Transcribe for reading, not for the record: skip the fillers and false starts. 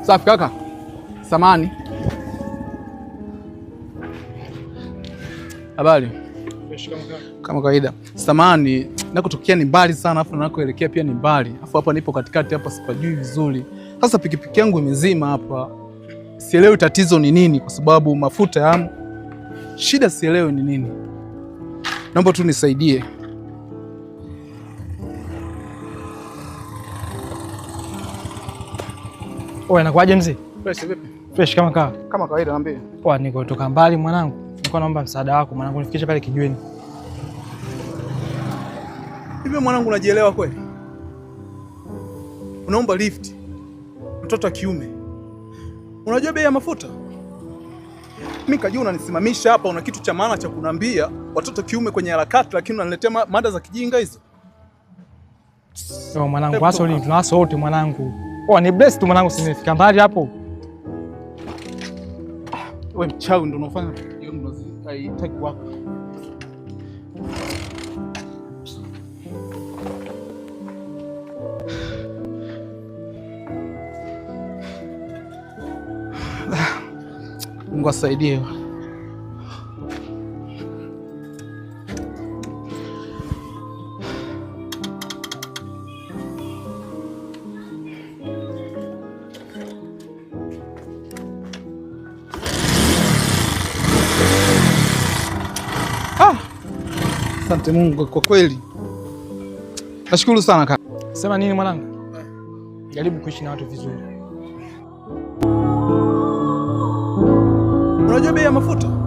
Safi kaka. Samani. Habari. Kama kawaida. Samani, nakotokea ni mbali sana, afu nakoelekea pia ni mbali. Afu hapa nipo katikati hapa sipajui vizuri. Sasa pikipiki yangu imezima hapa. Sielewi tatizo ni nini kwa sababu mafuta yamu. Shida sielewi ni nini. Naomba tu nisaidie. Oe, inakuaje mzee? Fresh vipi? Fresh kama kawa. Kama kawaida naambia. Poa, niko kutoka mbali mwanangu. Nilikuwa naomba msaada wako mwanangu, nifikishe pale kijiweni. Hivi mwanangu unajielewa kweli? Unaomba lift. Mtoto wa kiume. Unajua bei ya mafuta? Mimi kajua unanisimamisha hapa, una kitu cha maana cha kunambia watoto kiume kwenye harakati, lakini unaniletea mada za kijinga hizo. Yo mwanangu, hasa lini tunawasa wote mwanangu. Poa, ni blessed tu mwanangu, sinifika mbali hapo. Wewe mchawi ndio unafanya hiyo haitaki wako. Mungu asaidie. Asante Mungu kwa kweli. Nashukuru sana kaka. Sema nini mwanangu? Jaribu kuishi na watu vizuri. Unajua bei ya mafuta?